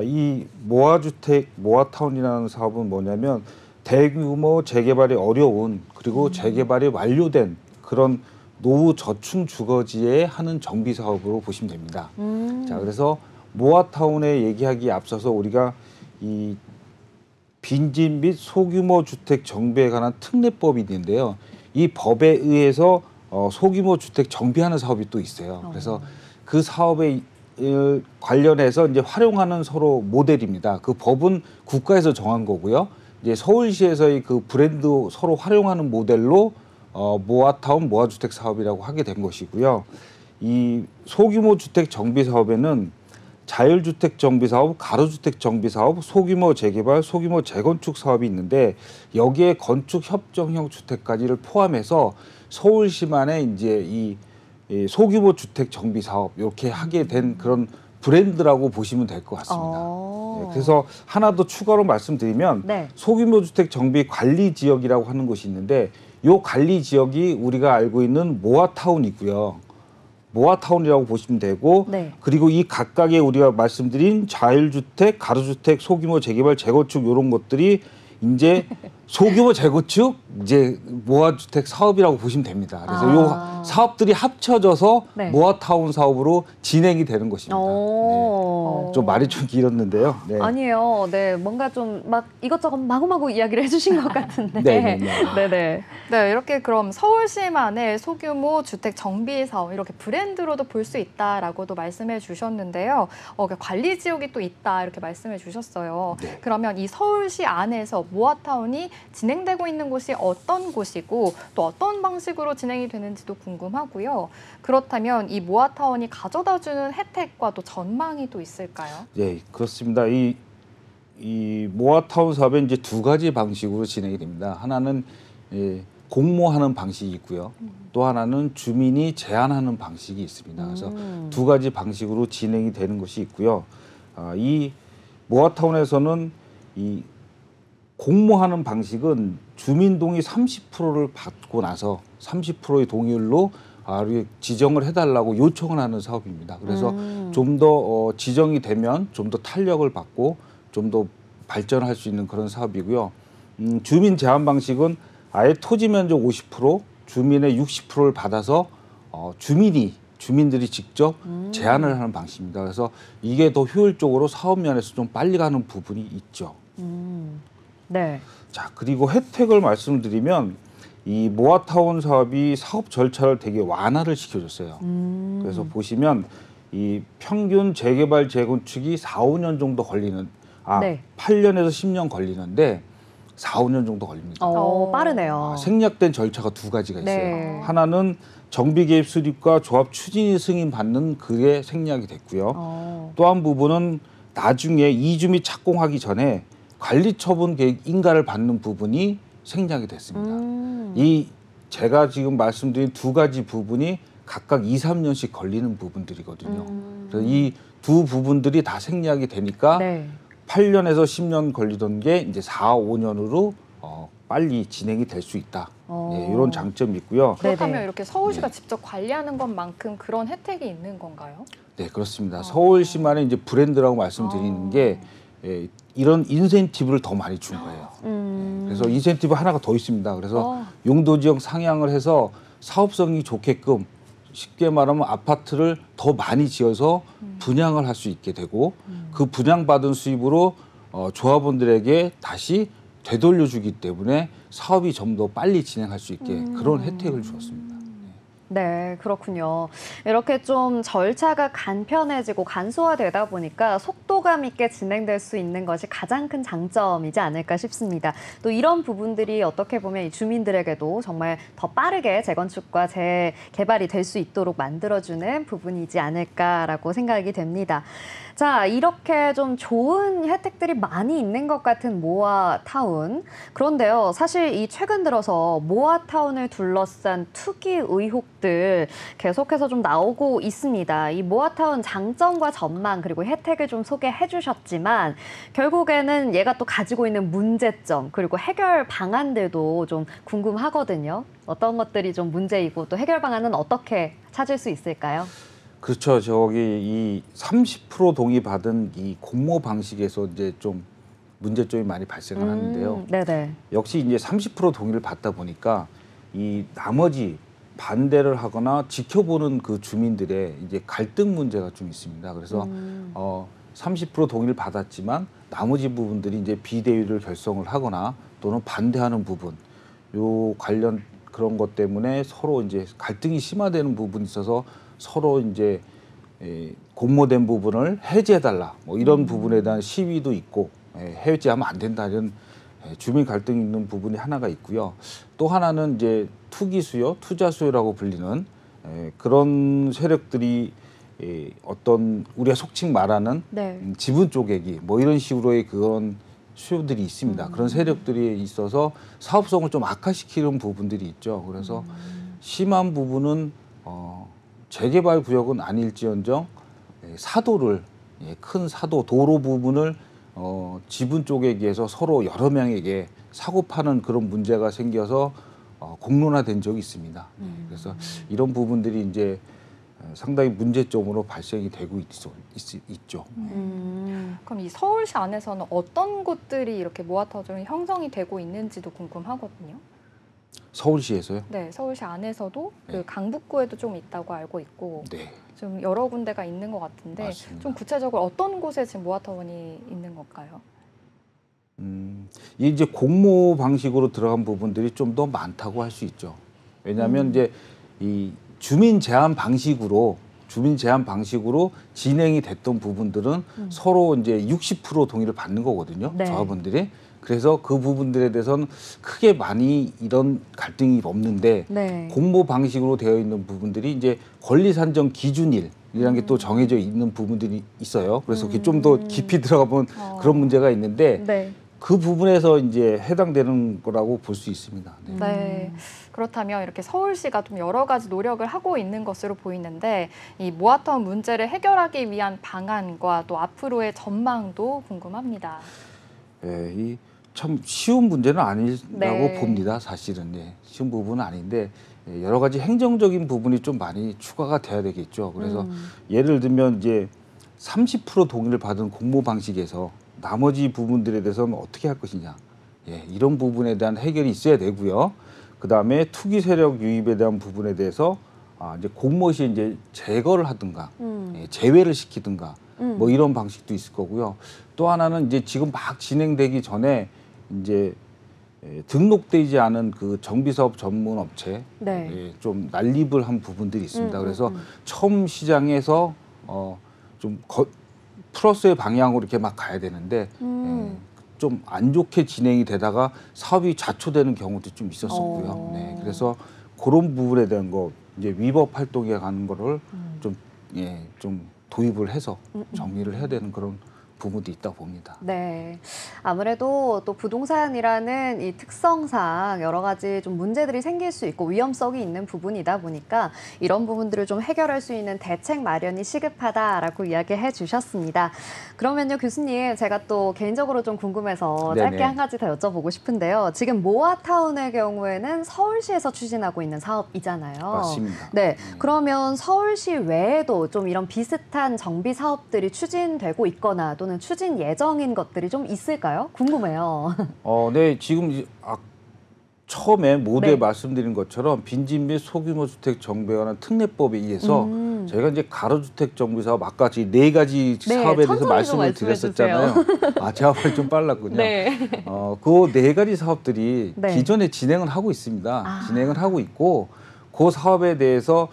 이 모아주택, 모아타운이라는 사업은 뭐냐면 대규모 재개발이 어려운 그리고 재개발이 완료된 그런 노후 저층 주거지에 하는 정비 사업으로 보시면 됩니다. 자, 그래서 모아타운에 얘기하기에 앞서서 우리가 이 빈집 및 소규모 주택 정비에 관한 특례법이 있는데요. 이 법에 의해서 소규모 주택 정비하는 사업이 또 있어요. 그래서 그 사업에 관련해서 이제 활용하는 서로 모델입니다. 그 법은 국가에서 정한 거고요. 이제 서울시에서의 그 브랜드 서로 활용하는 모델로 모아타운 모아주택 사업이라고 하게 된 것이고요. 이 소규모 주택 정비 사업에는 자율주택 정비 사업, 가로주택 정비 사업, 소규모 재개발, 소규모 재건축 사업이 있는데 여기에 건축 협정형 주택까지를 포함해서 서울시만의 이제 이 소규모 주택 정비 사업 이렇게 하게 된 그런 브랜드라고 보시면 될 것 같습니다. 네, 그래서 하나 더 추가로 말씀드리면 네. 소규모 주택 정비 관리 지역이라고 하는 곳이 있는데 이 관리 지역이 우리가 알고 있는 모아타운이고요. 모아타운이라고 보시면 되고 네. 그리고 이 각각의 우리가 말씀드린 자율주택, 가로주택, 소규모 재개발, 재건축 이런 것들이 이제 소규모 재건축, 이제 모아주택 사업이라고 보시면 됩니다. 그래서 요 사업들이 합쳐져서 네. 모아타운 사업으로 진행이 되는 것입니다. 네. 좀 말이 좀 길었는데요. 네. 아니에요. 네, 뭔가 좀 막 이것저것 마구마구 이야기를 해주신 것 같은데. 네네. 네, 이렇게 그럼 서울시만의 소규모 주택 정비 사업 이렇게 브랜드로도 볼 수 있다라고도 말씀해 주셨는데요. 관리 지역이 또 있다 이렇게 말씀해 주셨어요. 네. 그러면 이 서울시 안에서 모아타운이 진행되고 있는 곳이 어떤 곳이고 또 어떤 방식으로 진행이 되는지도 궁금하고요. 그렇다면 이 모아타운이 가져다주는 혜택과 또 전망이 또 있을까요? 네, 그렇습니다. 이 모아타운 사업에 이제 두 가지 방식으로 진행이 됩니다. 하나는 공모하는 방식이 있고요. 또 하나는 주민이 제안하는 방식이 있습니다. 그래서 두 가지 방식으로 진행이 되는 것이 있고요. 이 모아타운에서는 이 공모하는 방식은 주민 동의 30%를 받고 나서 30%의 동의율로 지정을 해달라고 요청을 하는 사업입니다. 그래서 좀 더 지정이 되면 좀 더 탄력을 받고 좀 더 발전할 수 있는 그런 사업이고요. 주민 제한 방식은 아예 토지 면적 50%, 주민의 60%를 받아서 주민들이 직접 제안을 하는 방식입니다. 그래서 이게 더 효율적으로 사업 면에서 좀 빨리 가는 부분이 있죠. 네. 자, 그리고 혜택을 말씀드리면 이 모아타운 사업이 사업 절차를 되게 완화를 시켜줬어요. 그래서 보시면 이 평균 재개발 재건축이 4, 5년 정도 걸리는, 네. 8년에서 10년 걸리는데 4, 5년 정도 걸립니다. 빠르네요. 생략된 절차가 두 가지가 있어요. 네. 하나는 정비 개입 수립과 조합 추진이 승인 받는 그게 생략이 됐고요. 또 한 부분은 나중에 이주 및 착공하기 전에 관리 처분 계획 인가를 받는 부분이 생략이 됐습니다. 제가 지금 말씀드린 두 가지 부분이 각각 2, 3년씩 걸리는 부분들이거든요. 그래서 이 두 부분들이 다 생략이 되니까 네. 8년에서 10년 걸리던 게 이제 4, 5년으로 빨리 진행이 될 수 있다. 네, 이런 장점이 있고요. 그렇다면 네네. 이렇게 서울시가 직접 관리하는 것만큼 그런 혜택이 있는 건가요? 네, 그렇습니다. 서울시만의 이제 브랜드라고 말씀드리는 게 이런 인센티브를 더 많이 준 거예요. 그래서 인센티브 하나가 더 있습니다. 그래서 용도 지역 상향을 해서 사업성이 좋게끔 쉽게 말하면 아파트를 더 많이 지어서 분양을 할 수 있게 되고 그 분양받은 수입으로 조합원들에게 다시 되돌려주기 때문에 사업이 좀 더 빨리 진행할 수 있게 그런 혜택을 주었습니다. 네, 그렇군요. 이렇게 좀 절차가 간편해지고 간소화되다 보니까 속도감 있게 진행될 수 있는 것이 가장 큰 장점이지 않을까 싶습니다. 또 이런 부분들이 어떻게 보면 이 주민들에게도 정말 더 빠르게 재건축과 재개발이 될 수 있도록 만들어주는 부분이지 않을까라고 생각이 됩니다. 자, 이렇게 좀 좋은 혜택들이 많이 있는 것 같은 모아타운. 그런데요, 사실 이 최근 들어서 모아타운을 둘러싼 투기 의혹 것들 계속해서 좀 나오고 있습니다. 이 모아타운 장점과 전망 그리고 혜택을 좀 소개해 주셨지만 결국에는 얘가 또 가지고 있는 문제점 그리고 해결 방안들도 좀 궁금하거든요. 어떤 것들이 좀 문제이고 또 해결 방안은 어떻게 찾을 수 있을까요? 그렇죠. 저기 이 30% 동의 받은 이 공모 방식에서 이제 좀 문제점이 많이 발생을 하는데요. 네네. 역시 이제 30% 동의를 받다 보니까 이 나머지 반대를 하거나 지켜보는 그 주민들의 이제 갈등 문제가 좀 있습니다. 그래서 30% 동의를 받았지만 나머지 부분들이 이제 비대위를 결성을 하거나 또는 반대하는 부분, 요 관련 그런 것 때문에 서로 이제 갈등이 심화되는 부분이 있어서 서로 이제 공모된 부분을 해제해달라 뭐 이런 부분에 대한 시위도 있고 해제하면 안 된다 이런 주민 갈등이 있는 부분이 하나가 있고요. 또 하나는 이제 투기 수요, 투자 수요라고 불리는 그런 세력들이 어떤 우리가 속칭 말하는 네. 지분 쪼개기 뭐 이런 식으로의 그런 수요들이 있습니다. 그런 세력들이 있어서 사업성을 좀 악화시키는 부분들이 있죠. 그래서 심한 부분은 재개발 구역은 아닐지언정 사도를 큰 사도 도로 부분을 지분 쪼개기에서 서로 여러 명에게 사고 파는 그런 문제가 생겨서 공론화된 적이 있습니다. 그래서 이런 부분들이 이제 상당히 문제점으로 발생이 되고 있죠. 그럼 이 서울시 안에서는 어떤 곳들이 이렇게 모아타운이 형성이 되고 있는지도 궁금하거든요. 서울시에서요? 네, 서울시 안에서도 네. 그 강북구에도 좀 있다고 알고 있고 네. 좀 여러 군데가 있는 것 같은데 맞습니다. 좀 구체적으로 어떤 곳에 지금 모아타운이 있는 걸까요? 이제 공모 방식으로 들어간 부분들이 좀 더 많다고 할 수 있죠. 왜냐하면 이제 이 주민 제한 방식으로 진행이 됐던 부분들은 서로 이제 60% 동의를 받는 거거든요. 네. 조합원들이. 그래서 그 부분들에 대해서는 크게 많이 이런 갈등이 없는데 네. 공모 방식으로 되어 있는 부분들이 이제 권리 산정 기준일이라는 게 또 정해져 있는 부분들이 있어요. 그래서 좀 더 깊이 들어가 보면 그런 문제가 있는데 네. 그 부분에서 이제 해당되는 거라고 볼 수 있습니다. 네. 네. 그렇다면 이렇게 서울시가 좀 여러 가지 노력을 하고 있는 것으로 보이는데 이 모아타운 문제를 해결하기 위한 방안과 또 앞으로의 전망도 궁금합니다. 이 참 쉬운 문제는 아니라고 네. 봅니다. 사실은 쉬운 부분은 아닌데 여러 가지 행정적인 부분이 좀 많이 추가가 돼야 되겠죠. 그래서 예를 들면 이제 30% 동의를 받은 공모 방식에서 나머지 부분들에 대해서는 어떻게 할 것이냐. 이런 부분에 대한 해결이 있어야 되고요. 그 다음에 투기 세력 유입에 대한 부분에 대해서 이제 공모 시에 이제 제거를 하든가 제외를 시키든가 뭐 이런 방식도 있을 거고요. 또 하나는 이제 지금 막 진행되기 전에 이제 등록되지 않은 그 정비사업 전문 업체 네. 좀 난립을 한 부분들이 있습니다. 그래서 처음 시장에서 좀 플러스의 방향으로 이렇게 막 가야 되는데 좀 안 좋게 진행이 되다가 사업이 좌초되는 경우도 좀 있었었고요. 네, 그래서 그런 부분에 대한 거 이제 위법 활동에 가는 거를 좀 도입을 해서 정리를 해야 되는 그런 부분도 있다 봅니다. 네. 아무래도 또 부동산이라는 이 특성상 여러 가지 좀 문제들이 생길 수 있고 위험성이 있는 부분이다 보니까 이런 부분들을 좀 해결할 수 있는 대책 마련이 시급하다라고 이야기해 주셨습니다. 그러면요, 교수님, 제가 또 개인적으로 좀 궁금해서 네네. 짧게 한 가지 더 여쭤보고 싶은데요. 지금 모아타운의 경우에는 서울시에서 추진하고 있는 사업이잖아요. 맞습니다. 네. 그러면 서울시 외에도 좀 이런 비슷한 정비 사업들이 추진되고 있거나 또는 추진 예정인 것들이 좀 있을까요? 궁금해요. 네, 지금 처음에 모두에 네. 말씀드린 것처럼 빈집 및 소규모 주택 정비에 관한 특례법에 의해서 저희가 이제 가로주택 정비 사업 아까 네 가지 네, 사업에 대해서 천천히 좀 말씀을 말씀해 드렸었잖아요. 제가 말이 좀 빨랐군요. 네. 그 네 가지 사업들이 네. 기존에 진행을 하고 있습니다. 진행을 하고 있고 그 사업에 대해서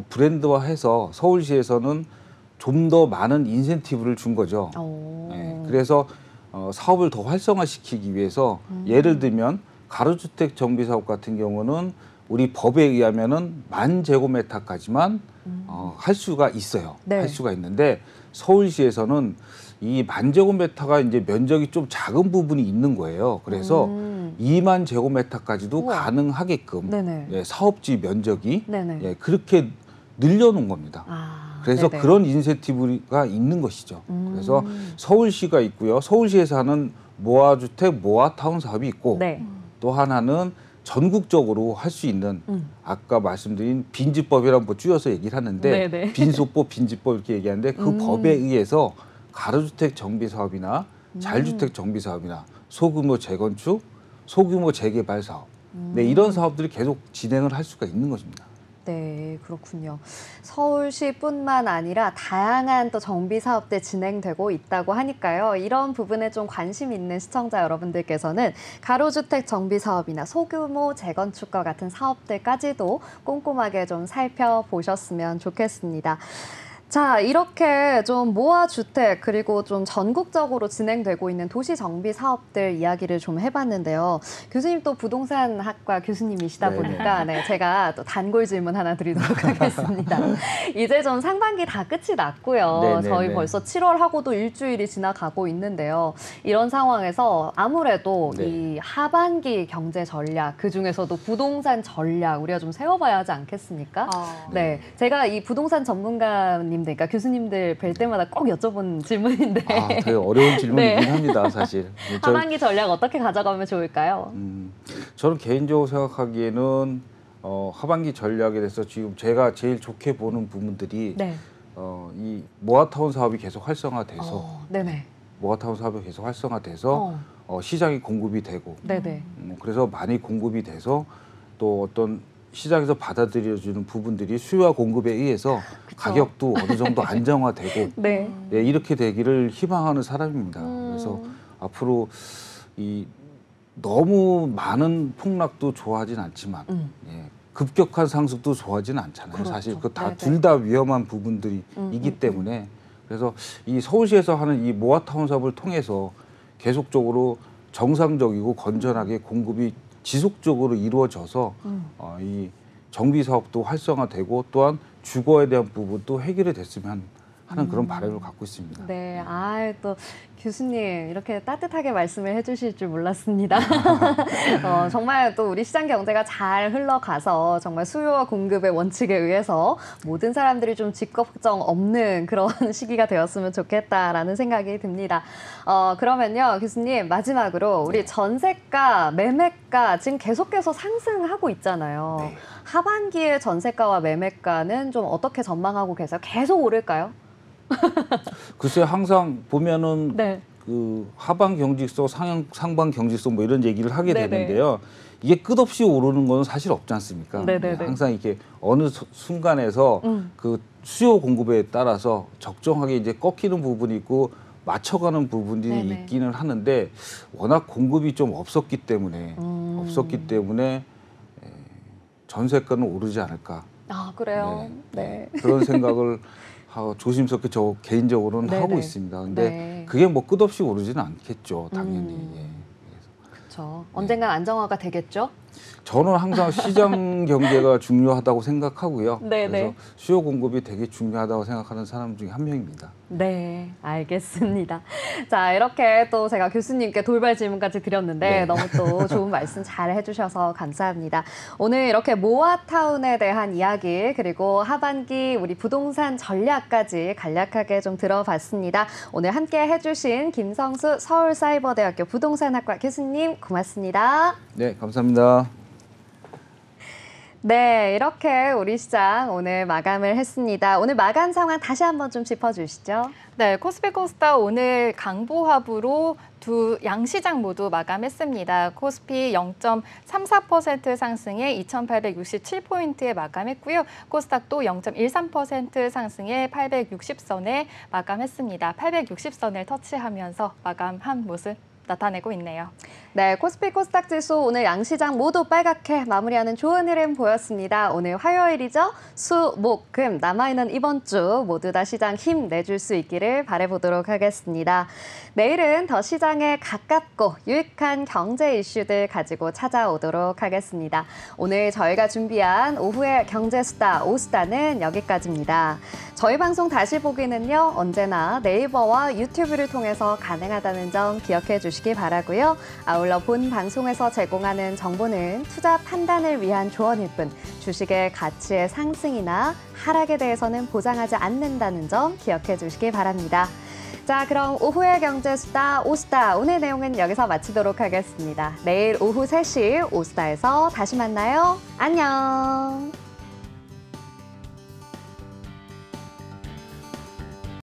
브랜드화해서 서울시에서는 좀 더 많은 인센티브를 준 거죠. 네, 그래서 사업을 더 활성화시키기 위해서 예를 들면 가로주택 정비 사업 같은 경우는 우리 법에 의하면은 10,000제곱미터까지만 할 수가 있어요. 네. 할 수가 있는데 서울시에서는 이 10,000제곱미터가 이제 면적이 좀 작은 부분이 있는 거예요. 그래서 2만 제곱미터까지도 우와. 가능하게끔 네네. 예, 사업지 면적이 네네. 예, 그렇게 늘려놓은 겁니다. 아, 그래서 네네. 그런 인센티브가 있는 것이죠. 그래서 서울시가 있고요. 서울시에서 하는 모아주택, 모아타운 사업이 있고 네. 또 하나는 전국적으로 할 수 있는 아까 말씀드린 빈지법이라는 뭐 줄여서 얘기를 하는데 네네. 빈소법, 빈지법 이렇게 얘기하는데 그 법에 의해서 가로주택 정비 사업이나 자율주택 정비 사업이나 소규모 재건축, 소규모 재개발 사업 네, 이런 사업들이 계속 진행을 할 수가 있는 것입니다. 네, 그렇군요. 서울시뿐만 아니라 다양한 또 정비 사업들 진행되고 있다고 하니까요. 이런 부분에 좀 관심 있는 시청자 여러분들께서는 가로주택 정비 사업이나 소규모 재건축과 같은 사업들까지도 꼼꼼하게 좀 살펴보셨으면 좋겠습니다. 자, 이렇게 좀 모아주택 그리고 좀 전국적으로 진행되고 있는 도시 정비 사업들 이야기를 좀 해봤는데요. 교수님 또 부동산학과 교수님이시다 네네. 보니까 네, 제가 또 단골 질문 하나 드리도록 하겠습니다. 이제 좀 상반기 다 끝이 났고요. 네네네. 저희 벌써 7월하고도 일주일이 지나가고 있는데요. 이런 상황에서 아무래도 네. 이 하반기 경제 전략, 그중에서도 부동산 전략 우리가 좀 세워봐야 하지 않겠습니까? 네, 제가 이 부동산 전문가님 그러니까 교수님들 뵐 때마다 꼭 여쭤본 질문인데 아, 되게 어려운 질문이긴 네. 합니다, 사실. 네, 하반기 전략 어떻게 가져가면 좋을까요? 저는 개인적으로 생각하기에는 하반기 전략에 대해서 지금 제가 제일 좋게 보는 부분들이 네. 이 모아타운 사업이 계속 활성화돼서 네네. 모아타운 사업이 계속 활성화돼서 시장이 공급이 되고 네네. 그래서 많이 공급이 돼서 또 어떤 시장에서 받아들여주는 부분들이 수요와 공급에 의해서 가격도 어느 정도 안정화되고 네. 예, 이렇게 되기를 희망하는 사람입니다. 그래서 앞으로 이 너무 많은 폭락도 좋아하진 않지만 예, 급격한 상승도 좋아하진 않잖아요. 그렇죠. 사실 그 다 네네. 둘 다 위험한 부분들이기 때문에 그래서 이 서울시에서 하는 이 모아타운 사업을 통해서 계속적으로 정상적이고 건전하게 공급이 지속적으로 이루어져서 이 정비 사업도 활성화되고 또한 주거에 대한 부분도 해결이 됐으면 하는 그런 바람을 갖고 있습니다. 네, 또 교수님 이렇게 따뜻하게 말씀을 해주실 줄 몰랐습니다. 정말 또 우리 시장 경제가 잘 흘러가서 정말 수요와 공급의 원칙에 의해서 모든 사람들이 좀 집 걱정 없는 그런 시기가 되었으면 좋겠다라는 생각이 듭니다. 그러면요, 교수님 마지막으로 우리 전세가, 매매가 지금 계속해서 상승하고 있잖아요. 네. 하반기에 전세가와 매매가는 좀 어떻게 전망하고 계세요? 계속 오를까요? 글쎄 항상 보면은 네. 그 하반 경직성, 상반 경직성 뭐 이런 얘기를 하게 네네. 되는데요. 이게 끝없이 오르는 건 사실 없지 않습니까? 네네네. 항상 이렇게 어느 순간에서 그 수요 공급에 따라서 적정하게 이제 꺾이는 부분이 있고 맞춰가는 부분이 네네. 있기는 하는데 워낙 공급이 좀 없었기 때문에 전세가는 오르지 않을까. 아, 그래요? 네. 그런 생각을 조심스럽게 저 개인적으로는 네네. 하고 있습니다. 근데 네. 그게 뭐 끝없이 오르지는 않겠죠, 당연히. 예. 그렇죠. 언젠간 안정화가 되겠죠? 저는 항상 시장 경제가 중요하다고 생각하고요. 네네. 그래서 수요 공급이 되게 중요하다고 생각하는 사람 중에 한 명입니다. 네, 알겠습니다. 자, 이렇게 또 제가 교수님께 돌발 질문까지 드렸는데 네. 너무 또 좋은 말씀 잘 해주셔서 감사합니다. 오늘 이렇게 모아타운에 대한 이야기 그리고 하반기 우리 부동산 전략까지 간략하게 좀 들어봤습니다. 오늘 함께 해주신 김성수 서울사이버대학교 부동산학과 교수님 고맙습니다. 네, 감사합니다. 네, 이렇게 우리 시장 오늘 마감을 했습니다. 오늘 마감 상황 다시 한번 좀 짚어주시죠. 네, 코스피 코스닥 오늘 강보합으로 두 양시장 모두 마감했습니다. 코스피 0.34% 상승해 2,867포인트에 마감했고요. 코스닥도 0.13% 상승해 860선에 마감했습니다. 860선을 터치하면서 마감한 모습 나타내고 있네요. 네, 코스피 코스닥 지수 오늘 양시장 모두 빨갛게 마무리하는 좋은 흐름 보였습니다. 오늘 화요일이죠. 수, 목, 금 남아있는 이번 주 모두 다 시장 힘내줄 수 있기를 바라보도록 하겠습니다. 내일은 더 시장에 가깝고 유익한 경제 이슈들 가지고 찾아오도록 하겠습니다. 오늘 저희가 준비한 오후의 경제수다, 오수다는 여기까지입니다. 저희 방송 다시 보기는요, 언제나 네이버와 유튜브를 통해서 가능하다는 점 기억해 주시기 바라고요. 아울러 본 방송에서 제공하는 정보는 투자 판단을 위한 조언일 뿐 주식의 가치의 상승이나 하락에 대해서는 보장하지 않는다는 점 기억해 주시기 바랍니다. 자, 그럼 오후의 경제수다, 오수다 오늘 내용은 여기서 마치도록 하겠습니다. 내일 오후 3시 오수다에서 다시 만나요. 안녕.